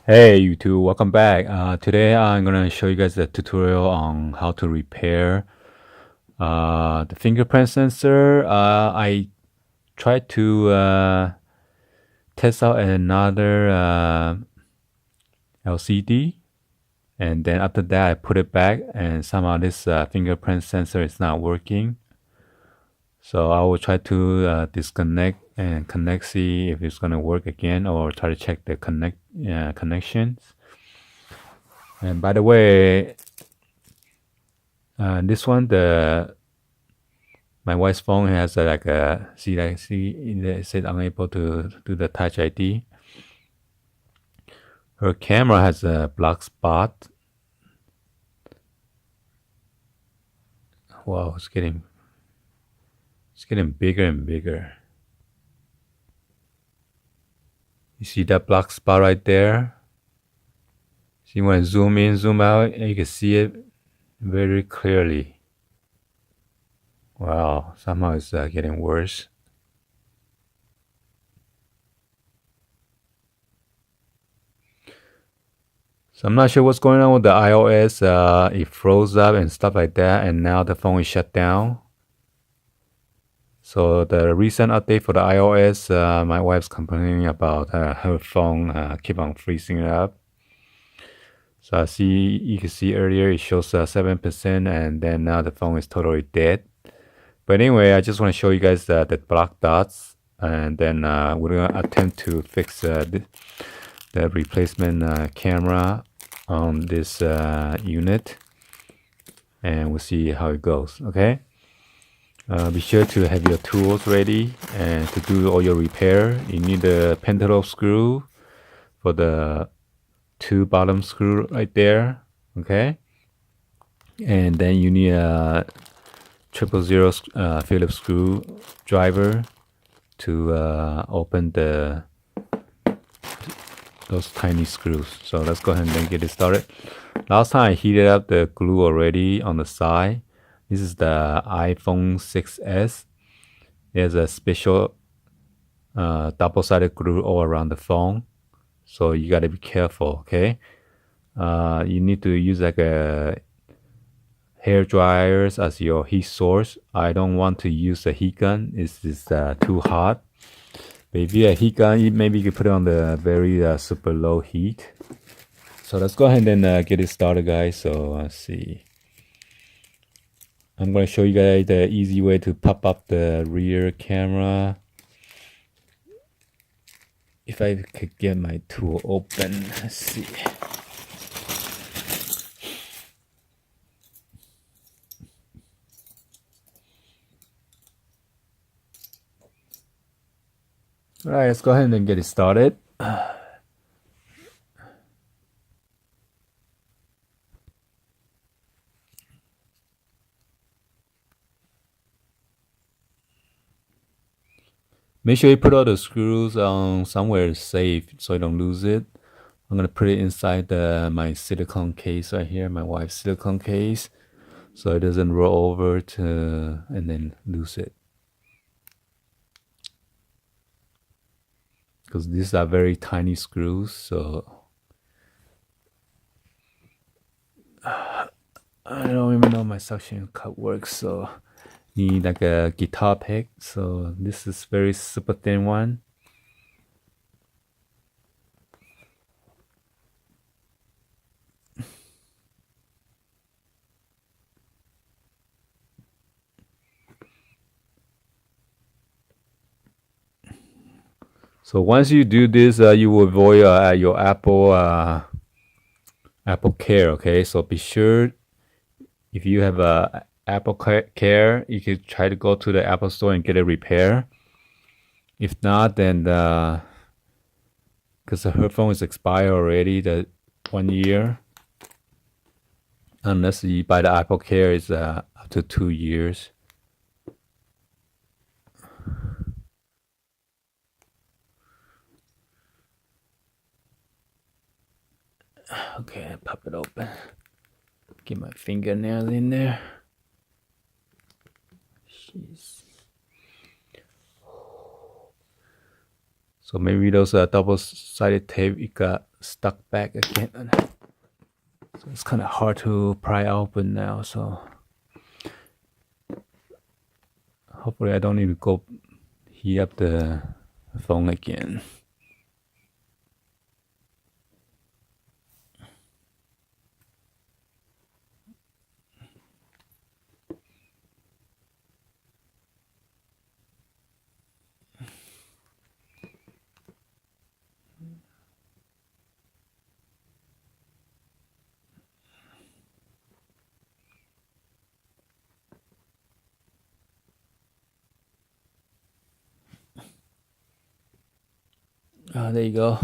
Hey YouTube, welcome back. Today I'm gonna show you guys the tutorial on how to repair the fingerprint sensor. I tried to test out another LCD, and then after that I put it back, and somehow this fingerprint sensor is not working. So I will try to disconnect and connect, see if it's gonna work again, or try to check the connections. And by the way, this one, my wife's phone has like a see it said unable to do the Touch ID. Her camera has a black spot. Wow, it's getting bigger and bigger. You see that black spot right there? See, when I zoom in, zoom out, and you can see it very clearly. Wow, somehow it's getting worse. So I'm not sure what's going on with the iOS. It froze up and stuff like that, and now the phone is shut down. So the recent update for the iOS, my wife's complaining about her phone keep on freezing up. So you can see earlier it shows 7%, and then now the phone is totally dead. But anyway, I just want to show you guys the black dots, and then we're gonna attempt to fix the replacement camera on this unit, and we'll see how it goes. Okay. Be sure to have your tools ready and to do all your repair. You need a pentalobe screw for the two bottom screw right there. Okay. And then you need a 000 Phillips screwdriver to open those tiny screws. So let's go ahead and then get it started. Last time I heated up the glue already on the side. This is the iPhone 6s. There's a special double-sided glue all around the phone, so you gotta be careful. Okay, you need to use like a hair dryers as your heat source. I don't want to use a heat gun. It's too hot. But if you have a heat gun, maybe you can put it on the very super low heat. So let's go ahead and get it started, guys. So let's see. I'm going to show you guys the easy way to pop up the rear camera. If I could get my tool open, let's see. All right, let's go ahead and get it started. Make sure you put all the screws on somewhere safe so you don't lose it. I'm gonna put it inside my silicone case right here, my wife's silicone case, so it doesn't roll over and then lose it. Because these are very tiny screws, so I don't even know my suction cup works. So need like a guitar pick. So this is very super thin one. So once you do this, you will avoid your Apple Care. Okay, so be sure if you have a Apple Care, you can try to go to the Apple Store and get a repair. If not, then because her phone is expired already, the 1 year. Unless you buy the Apple Care, is up to 2 years. Okay, pop it open. Get my fingernails in there. Jeez. So maybe those double-sided tape you got stuck back again. So it's kind of hard to pry open now. So hopefully I don't need to go heat up the phone again. There you go.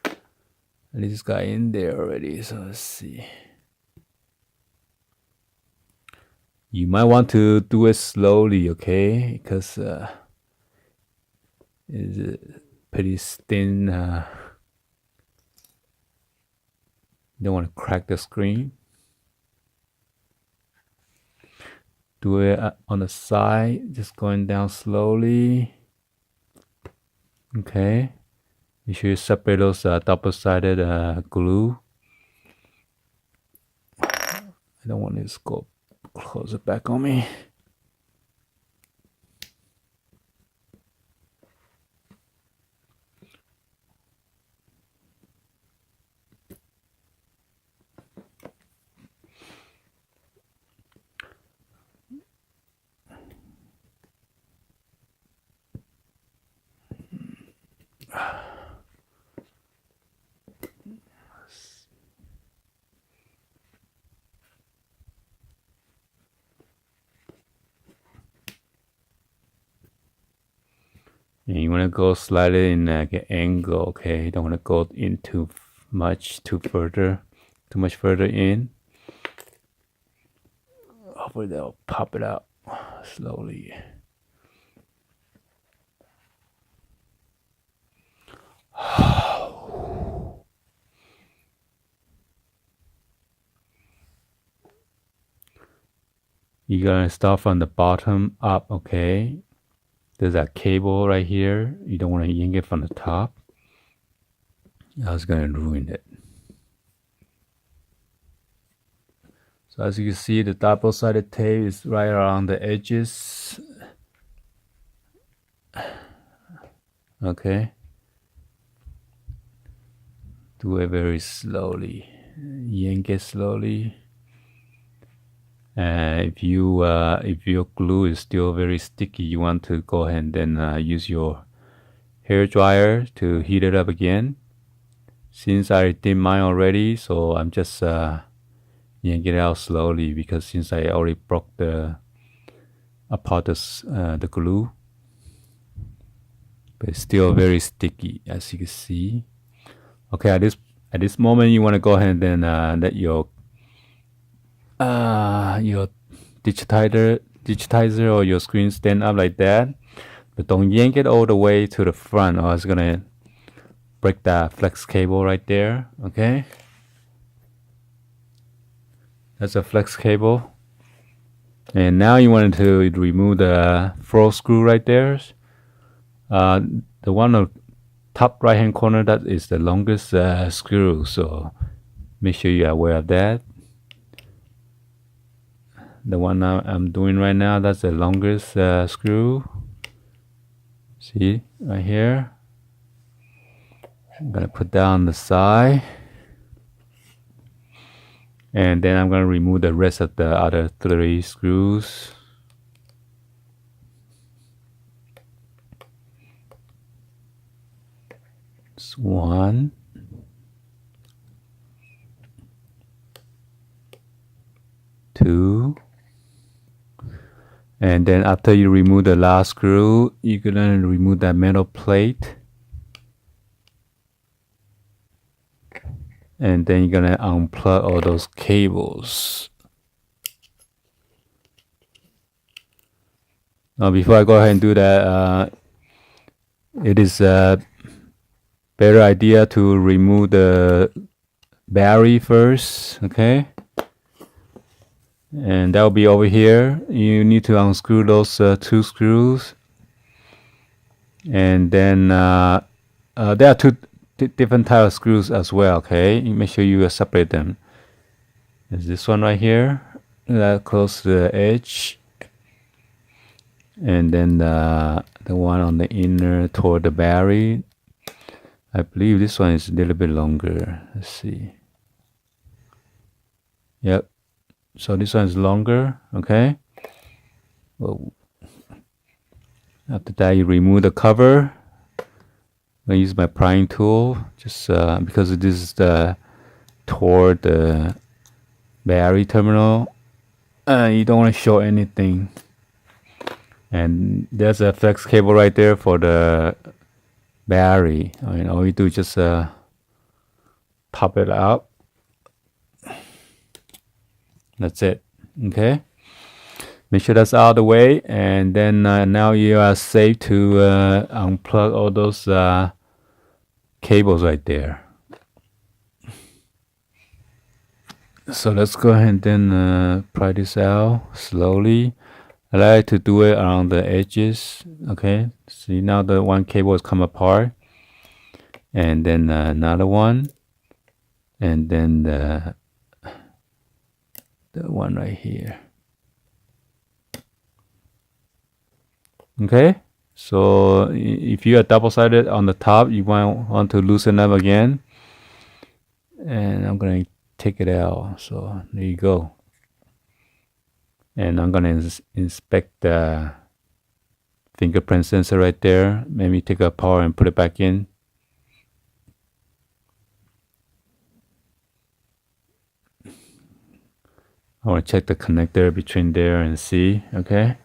At least got in there already. So let's see. You might want to do it slowly, okay? Because it's pretty thin. You don't want to crack the screen. Do it on the side, just going down slowly. Okay. Make sure you separate those double-sided glue. I don't want this to go close it back on me. And you want to go slightly in like an angle, okay? You don't want to go in too much further in. Hopefully they'll pop it out slowly. You're gonna start from the bottom up, okay? There's a cable right here. You don't want to yank it from the top. I was gonna ruin it. So as you can see, the double-sided tape is right around the edges. Okay. Do it very slowly. Yank it slowly. If your glue is still very sticky, you want to go ahead and then use your hair dryer to heat it up again. Since I did mine already, so I'm just yank it out slowly because since I already broke apart the glue, but it's still very sticky as you can see. Okay, at this moment you want to go ahead and then let your digitizer or your screen stand up like that, but don't yank it all the way to the front or it's gonna break that flex cable right there. Okay, that's a flex cable. And now you want to remove the throw screw right there. The one on top right hand corner, that is the longest screw, so make sure you're aware of that. The one I'm doing right now, that's the longest screw. See right here. I'm gonna put that on the side, and then I'm gonna remove the rest of the other 3 screws. It's 1, 2, and then after you remove the last screw, you're gonna remove that metal plate, and then you're gonna unplug all those cables. Now before I go ahead and do that, it is a better idea to remove the battery first, okay? And that will be over here. You need to unscrew those 2 screws, and then there are different type of screws as well. Okay, you make sure you separate them. There's this one right here that close to the edge, and then the one on the inner toward the battery. I believe this one is a little bit longer. Let's see. Yep. So this one is longer. Okay. Well, after that, you remove the cover. I use my prying tool just because this is the toward the battery terminal. You don't want to show anything. And there's a flex cable right there for the battery. I mean, all you do is just pop it out. That's it. Okay. Make sure that's out of the way, and then now you are safe to unplug all those cables right there. So let's go ahead and then pry this out slowly. I like to do it around the edges. Okay, see now the one cable has come apart, and then another one, and then the one right here. Okay, so if you are double-sided on the top, you might want to loosen up again. And I'm gonna take it out. So there you go. And I'm gonna inspect the fingerprint sensor right there. Maybe take it apart and put it back in. I want to check the connector between there and C. Okay.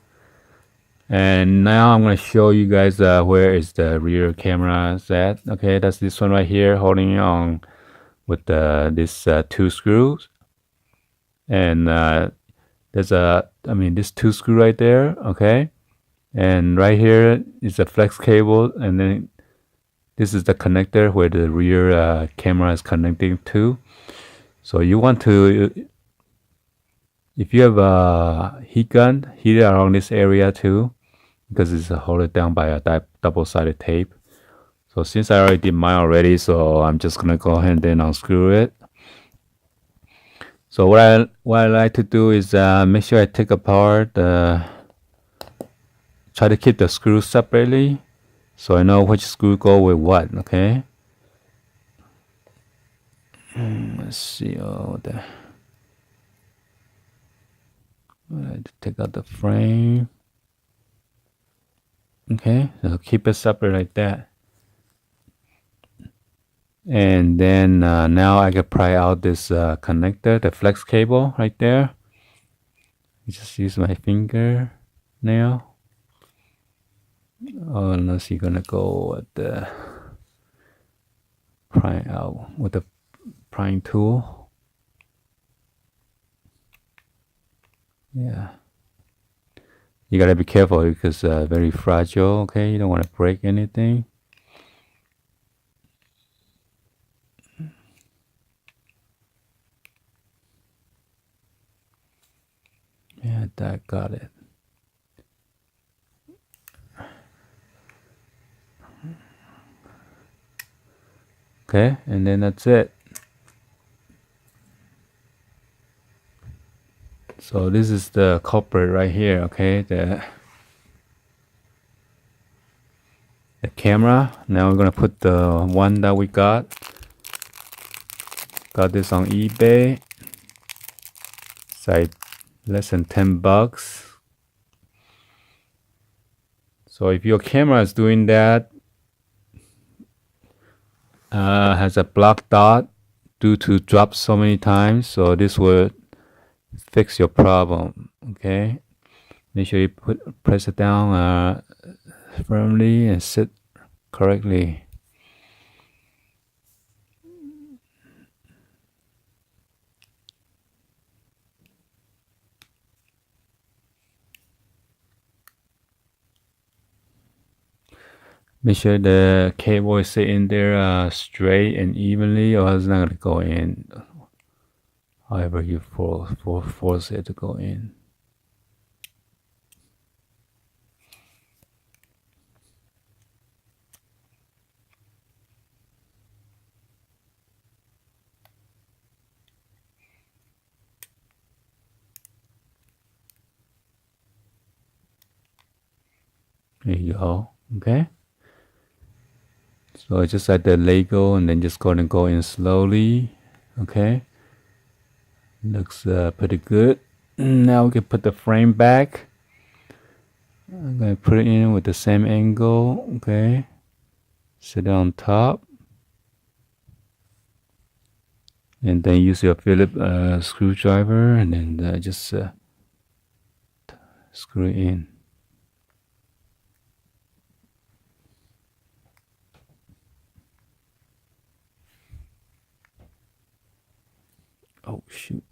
And now I'm going to show you guys where is the rear camera at. Okay, that's this one right here holding on with this two screws. And there's this two screw right there. Okay, and right here is a flex cable, and then this is the connector where the rear camera is connecting to. So you want to, if you have a heat gun, heat it around this area too, because it's held down by a double-sided tape. So since I already did mine already, so I'm just gonna go ahead and then unscrew it. So what I like to do is make sure I take apart, try to keep the screws separately, so I know which screw go with what. Okay. Let's see. I take out the frame. Okay, so keep it separate like that. And then now I can pry out this connector, the flex cable right there. Just use my finger now. Oh, unless you're gonna go with the prying out with the prying tool. Yeah. You gotta be careful because very fragile. Okay, you don't want to break anything. Yeah, that got it. Okay, and then that's it. So this is the culprit right here. Okay, the camera. Now we're gonna put the one that we got. Got this on eBay. It's like less than $10. So if your camera is doing that, has a black dot due to drop so many times, so this will fix your problem. Okay, make sure you press it down firmly and sit correctly. Make sure the cable is sitting there straight and evenly, or it's not gonna go in. However you force it to go in. There you go. Okay. So just like the Lego, and then just go in slowly. Okay. Looks pretty good. Now we can put the frame back. I'm gonna put it in with the same angle. Okay. Sit it on top. And then use your Phillips screwdriver, and then just screw it in. Oh shoot.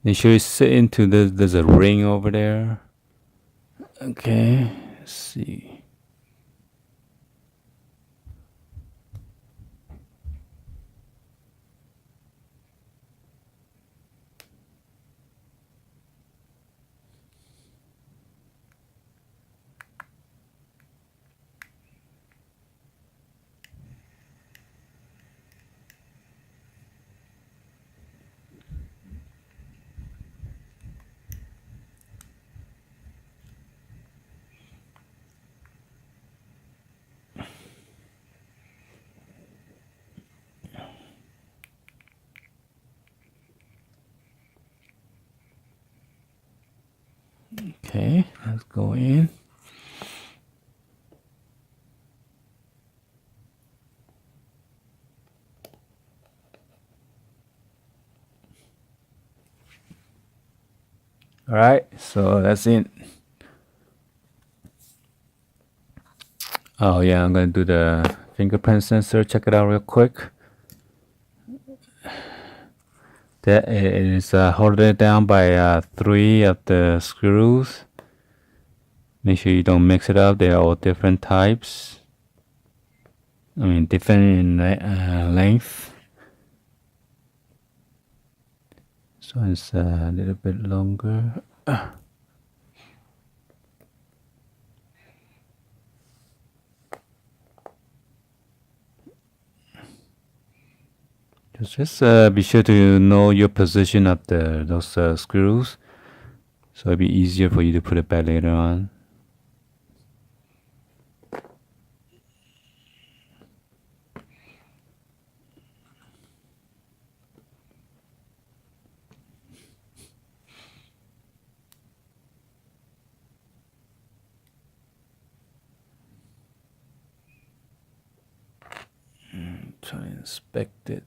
Make sure you sit into there's a ring over there. Okay, let's see. Okay, let's go in. All right, so that's it. Oh yeah, I'm gonna do the fingerprint sensor. Check it out real quick. That is holding it down by 3 of the screws. Make sure you don't mix it up. They're all different types. I mean, different in length. So it's a little bit longer. Just be sure to know your position of those screws, so it'll be easier for you to put it back later on. Try and inspect it.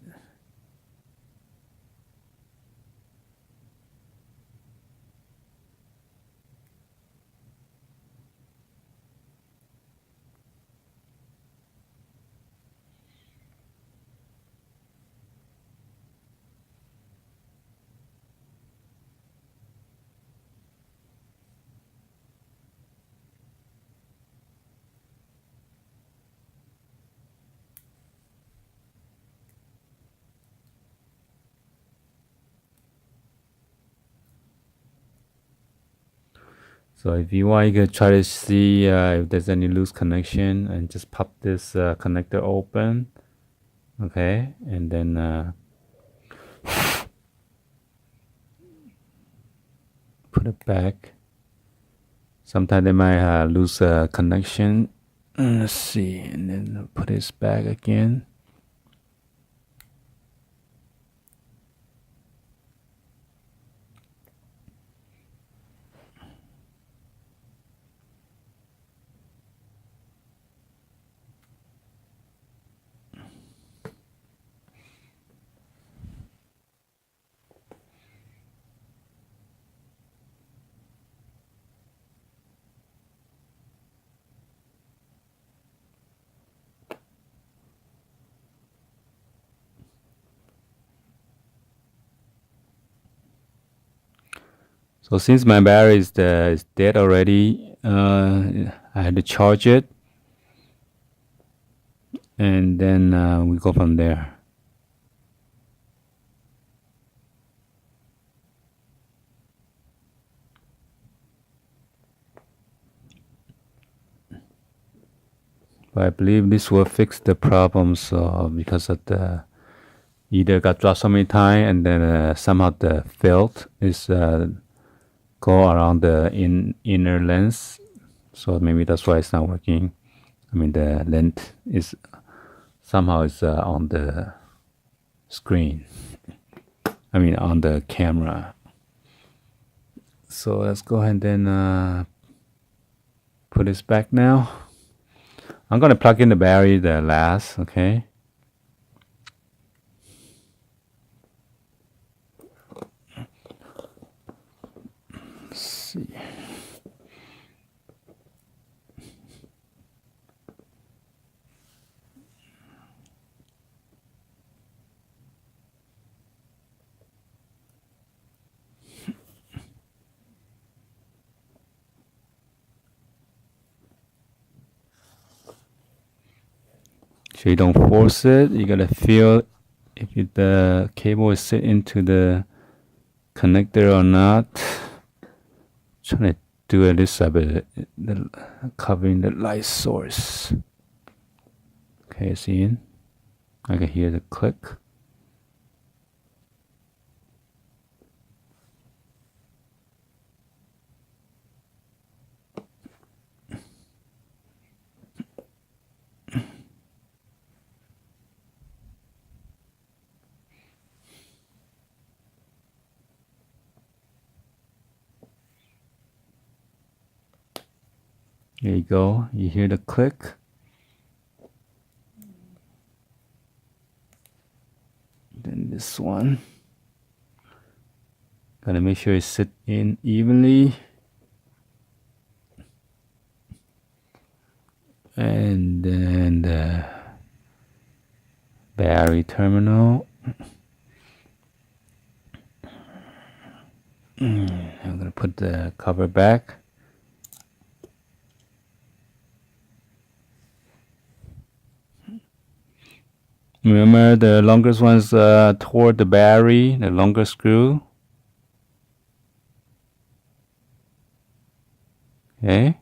So if you want, you can try to see if there's any loose connection, and just pop this connector open. Okay, and then put it back. Sometimes they might lose a connection. Let's see, and then put this back again. So since my battery is dead already, I had to charge it. and then we go from there. But I believe this will fix the problems because of the either got dropped so many times and then somehow the felt is go around the inner lens, so maybe that's why it's not working. I mean the length is somehow is on the screen. I mean on the camera. So let's go ahead and then put this back now. I'm gonna plug in the battery the last, okay? Let's see. So you don't force it. You gotta feel if the cable is sit into the connector or not. Trying to do a this side, but covering the light source. Okay, see? I can hear the click. There you go. You hear the click. Then this one. Gotta make sure it sit in evenly. And then the battery terminal. I'm gonna put the cover back. Remember the longest one's toward the battery, the longer screw. Okay.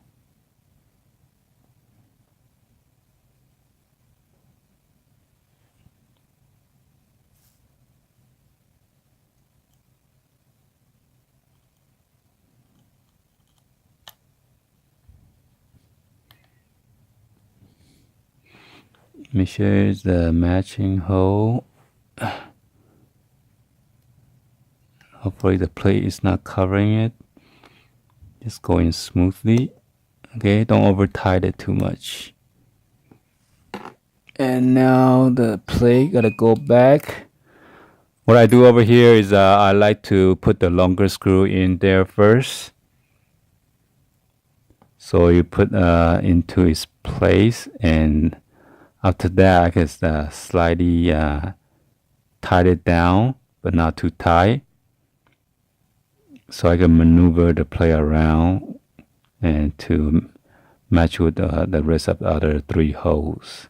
Make sure it's the matching hole. Hopefully the plate is not covering it. Just going smoothly. Okay, don't over tight it too much. And now the plate gotta go back. What I do over here is I like to put the longer screw in there first. So you put into its place, and after that I can slightly tight it down, but not too tight. So I can maneuver the plate around and to match with the rest of the other 3 holes.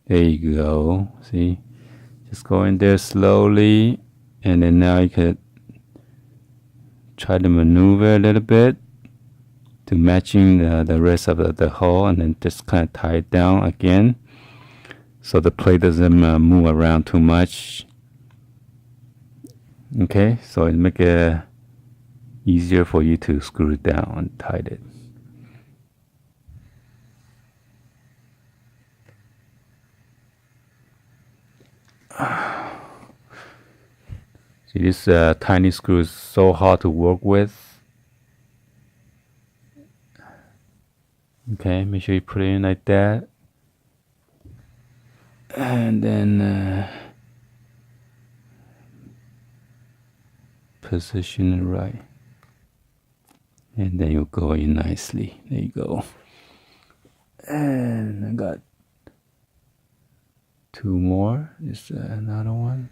There you go. See, just go in there slowly, and then now you could try to maneuver a little bit to matching the rest of the hole, and then just kind of tie it down again so the plate doesn't move around too much. Okay, so it make it easier for you to screw it down and tight it. See, this tiny screw is so hard to work with. Okay, make sure you put it in like that. And then position it right. And then you'll go in nicely. There you go. And I got 2 more. Is another one.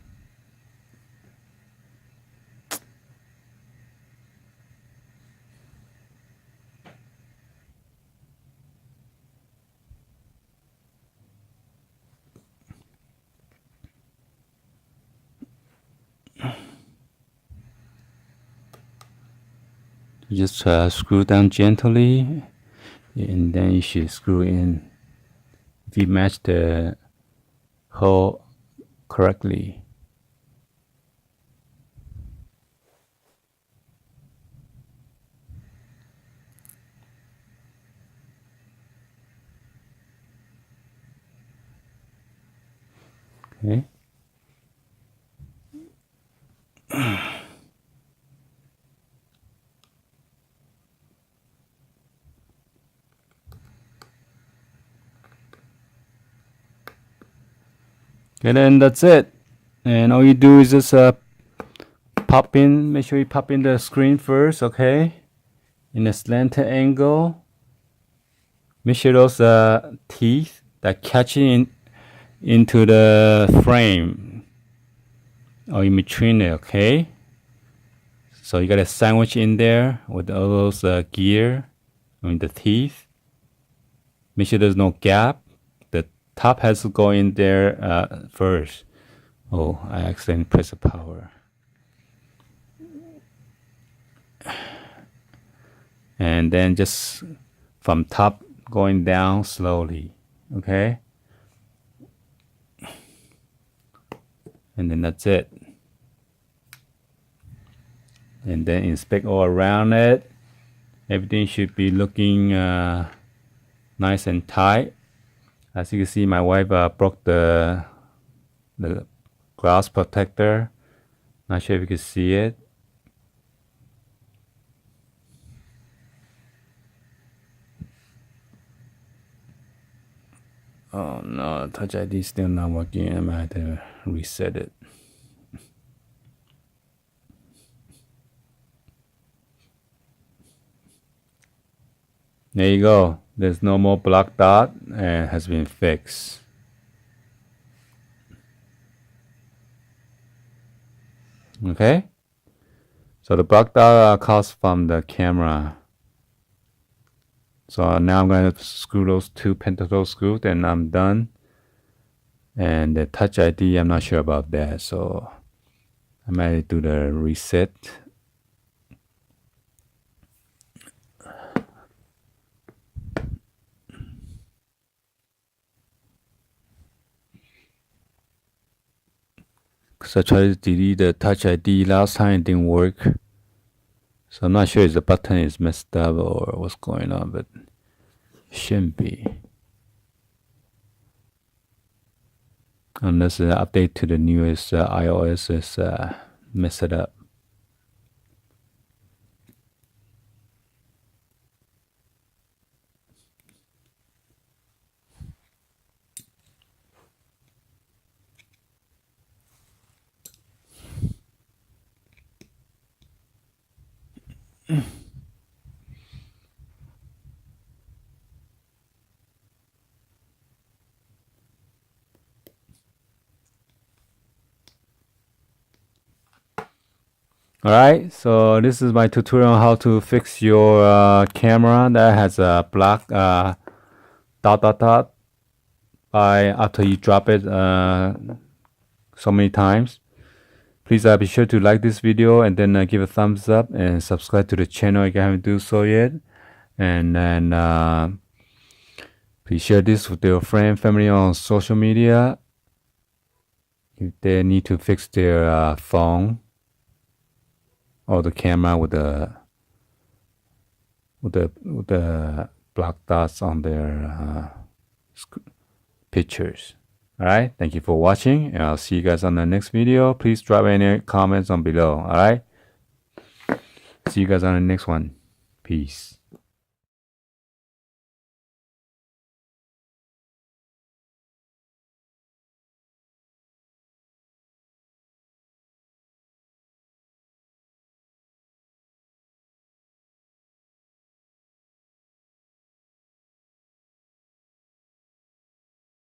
You just screw down gently, and then you should screw in. If you match the hole correctly. Okay. And then that's it. And all you do is just pop in. Make sure you pop in the screen first, okay? In a slanted angle. Make sure those teeth that catch into the frame or in between it, okay? So you got a sandwich in there with all those gear, the teeth. Make sure there's no gap. The top has to go in there first. Oh, I accidentally pressed the power. And then just from top going down slowly, okay? And then that's it. And then inspect all around it. Everything should be looking nice and tight. As you can see, my wife broke the glass protector. Not sure if you can see it. Oh no, Touch ID is still not working. I might have to reset it. There you go. There's no more black dot and has been fixed. Okay. So the black dot comes from the camera. So now I'm going to screw those two pentacle screws and I'm done. And the Touch ID, I'm not sure about that. So I might do the reset. Because I tried to delete the Touch ID last time, it didn't work. So I'm not sure if the button is messed up or what's going on, but it shouldn't be. Unless the update to the newest iOS is mess it up. Alright, so this is my tutorial on how to fix your camera that has a black dot by after you drop it so many times. Please be sure to like this video and then give a thumbs up and subscribe to the channel if you haven't do so yet. And then please share this with your friend, family on social media if they need to fix their phone or the camera with the black dots on their pictures. Alright, thank you for watching, and I'll see you guys on the next video. Please drop any comments on below. Alright, see you guys on the next one. Peace.